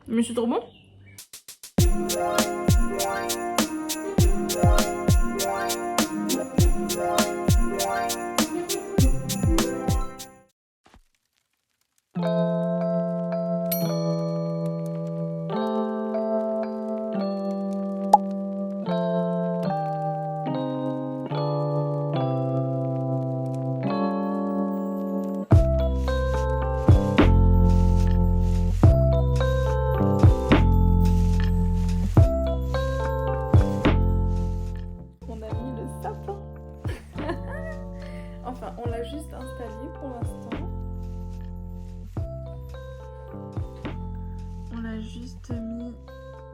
Mais c'est trop bon. On a mis le sapin. Enfin, on l'a juste installé pour l'instant. On l'a juste mis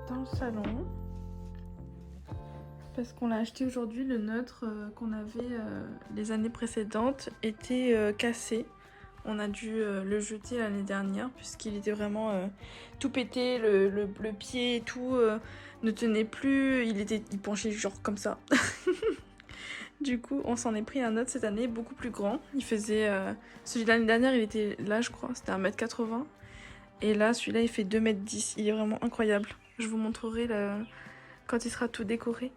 dans le salon. Parce qu'on l'a acheté aujourd'hui, le nôtre qu'on avait les années précédentes était cassé. On a dû le jeter l'année dernière puisqu'il était vraiment tout pété, le pied et tout ne tenait plus, il penchait genre comme ça. Du coup, on s'en est pris un autre cette année, beaucoup plus grand. Il faisait... celui de l'année dernière, il était là, je crois, c'était 1m80. Et là, celui-là, il fait 2m10. Il est vraiment incroyable. Je vous montrerai quand il sera tout décoré.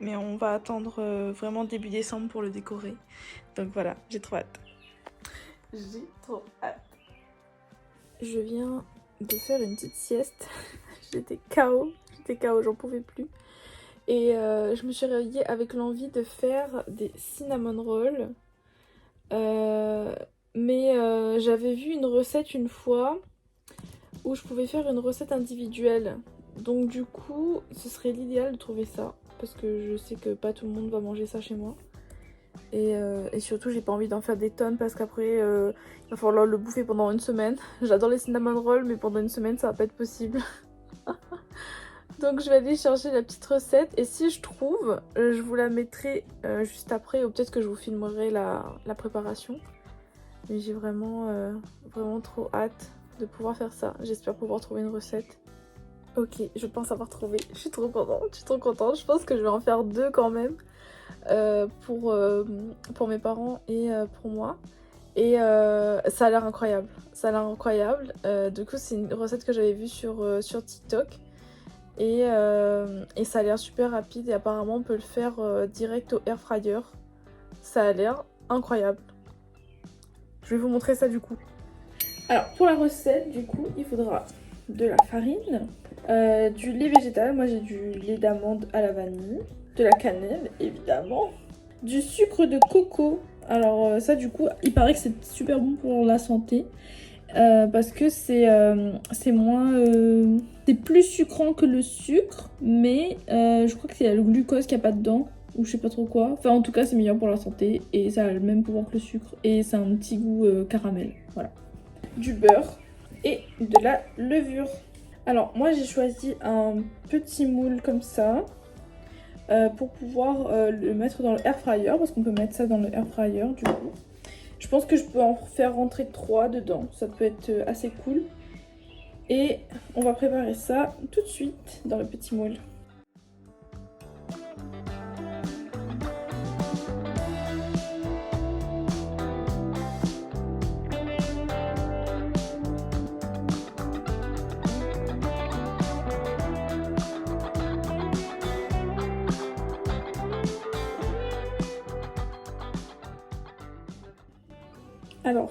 Mais on va attendre vraiment début décembre pour le décorer. Donc voilà, j'ai trop hâte. J'ai trop hâte. Je viens de faire une petite sieste. J'étais KO, j'en pouvais plus. Et je me suis réveillée avec l'envie de faire des cinnamon rolls. Mais j'avais vu une recette une fois où je pouvais faire une recette individuelle. Donc du coup, ce serait l'idéal de trouver ça. Parce que je sais que pas tout le monde va manger ça chez moi. Et surtout, j'ai pas envie d'en faire des tonnes parce qu'après, il va falloir le bouffer pendant une semaine. J'adore les cinnamon rolls, mais pendant une semaine, ça va pas être possible. Donc je vais aller chercher la petite recette et si je trouve, je vous la mettrai juste après ou peut-être que je vous filmerai la préparation. Mais j'ai vraiment, vraiment trop hâte de pouvoir faire ça. J'espère pouvoir trouver une recette. Ok, je pense avoir trouvé. Je suis trop contente. Je pense que je vais en faire 2 quand même pour mes parents et pour moi. Et ça a l'air incroyable. Du coup, c'est une recette que j'avais vue sur TikTok. Et ça a l'air super rapide et apparemment on peut le faire direct au air fryer. Ça a l'air incroyable. Je vais vous montrer ça du coup. Alors pour la recette du coup il faudra de la farine, du lait végétal, moi j'ai du lait d'amande à la vanille, de la cannelle évidemment, du sucre de coco. Alors ça du coup il paraît que c'est super bon pour la santé. Parce que c'est moins... c'est plus sucrant que le sucre, mais je crois que c'est le glucose qu'il n'y a pas dedans, ou je sais pas trop quoi. Enfin en tout cas c'est meilleur pour la santé, et ça a le même pouvoir que le sucre, et ça a un petit goût caramel, voilà. Du beurre, et de la levure. Alors moi j'ai choisi un petit moule comme ça, pour pouvoir le mettre dans le air fryer, parce qu'on peut mettre ça dans le air fryer du coup. Je pense que je peux en faire rentrer 3 dedans, ça peut être assez cool. Et on va préparer ça tout de suite dans le petit moule. Alors,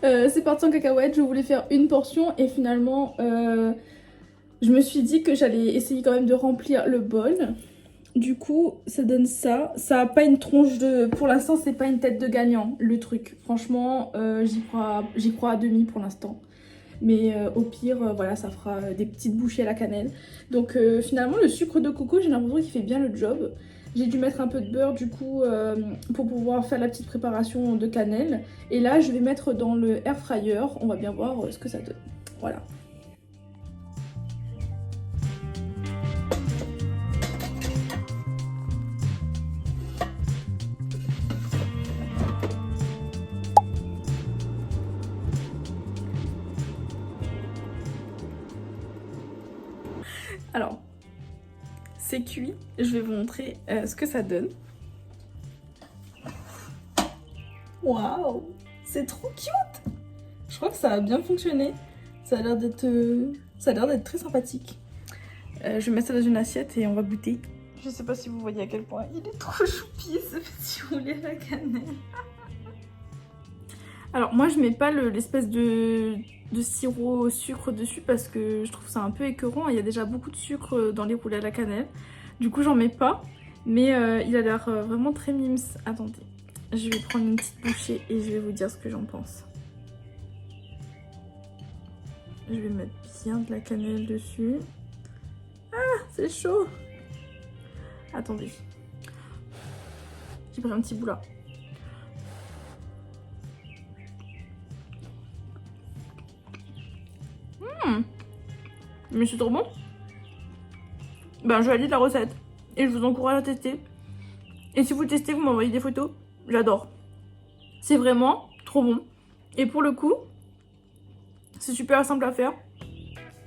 c'est parti en cacahuète, je voulais faire une portion et finalement je me suis dit que j'allais essayer quand même de remplir le bol. Du coup ça donne ça, ça a pas une tronche de... Pour l'instant c'est pas une tête de gagnant le truc, franchement j'y crois à demi pour l'instant. Mais au pire, voilà, ça fera des petites bouchées à la cannelle. Donc finalement, le sucre de coco, j'ai l'impression qu'il fait bien le job. J'ai dû mettre un peu de beurre du coup pour pouvoir faire la petite préparation de cannelle. Et là, je vais mettre dans le air fryer. On va bien voir ce que ça donne. Voilà. Alors, c'est cuit. Je vais vous montrer ce que ça donne. Waouh, c'est trop cute. Je crois que ça a bien fonctionné. Ça a l'air d'être très sympathique. Je vais mettre ça dans une assiette et on va goûter. Je sais pas si vous voyez à quel point il est trop choupi ce petit roulé à la cannelle. Alors moi je mets pas l'espèce de sirop au sucre dessus parce que je trouve ça un peu écœurant. Il y a déjà beaucoup de sucre dans les roulés à la cannelle. Du coup j'en mets pas. Mais il a l'air vraiment très mimes. Attendez, je vais prendre une petite bouchée et je vais vous dire ce que j'en pense. Je vais mettre bien de la cannelle dessus. Ah, c'est chaud. Attendez. J'ai pris un petit bout là. Mais c'est trop bon. Ben, je valide la recette. Et je vous encourage à tester. Et si vous le testez, vous m'envoyez des photos. J'adore. C'est vraiment trop bon. Et pour le coup, c'est super simple à faire.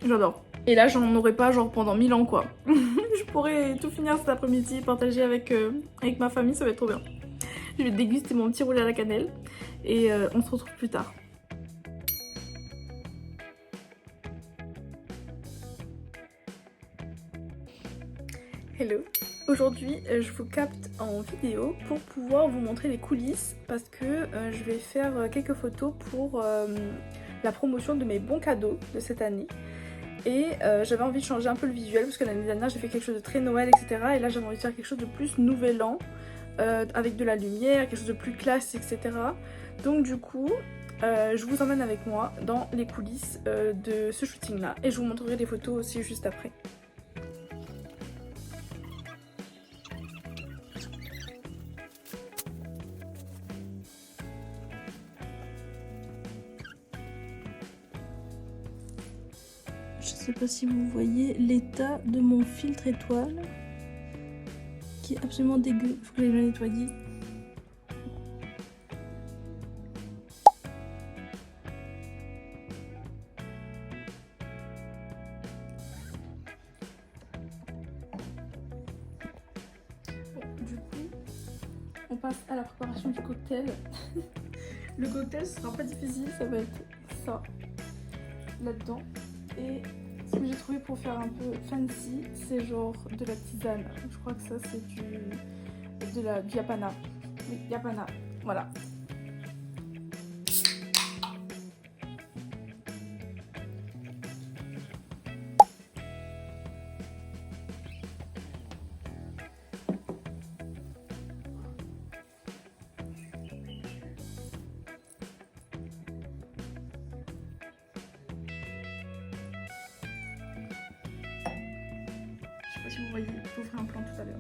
J'adore. Et là, j'en aurais pas genre pendant 1000 ans quoi. Je pourrais tout finir cet après-midi, partager avec ma famille, ça va être trop bien. Je vais déguster mon petit roulé à la cannelle. Et on se retrouve plus tard. Hello. Aujourd'hui, je vous capte en vidéo pour pouvoir vous montrer les coulisses parce que je vais faire quelques photos pour la promotion de mes bons cadeaux de cette année. Et j'avais envie de changer un peu le visuel parce que l'année dernière j'ai fait quelque chose de très Noël, etc. Et là j'avais envie de faire quelque chose de plus Nouvel An avec de la lumière, quelque chose de plus classe, etc. Donc du coup, je vous emmène avec moi dans les coulisses de ce shooting là et je vous montrerai des photos aussi juste après. Je sais pas si vous voyez l'état de mon filtre étoile qui est absolument dégueu, il faut que je le nettoyer. Bon, du coup, on passe à la préparation du cocktail. Le cocktail ce sera pas difficile, ça va être ça là-dedans. Et ce que j'ai trouvé pour faire un peu fancy, c'est genre de la tisane. Je crois que ça c'est du yapana. Oui, yapana, voilà. Je sais pas si vous voyez, je vous ferai un plan tout à l'heure.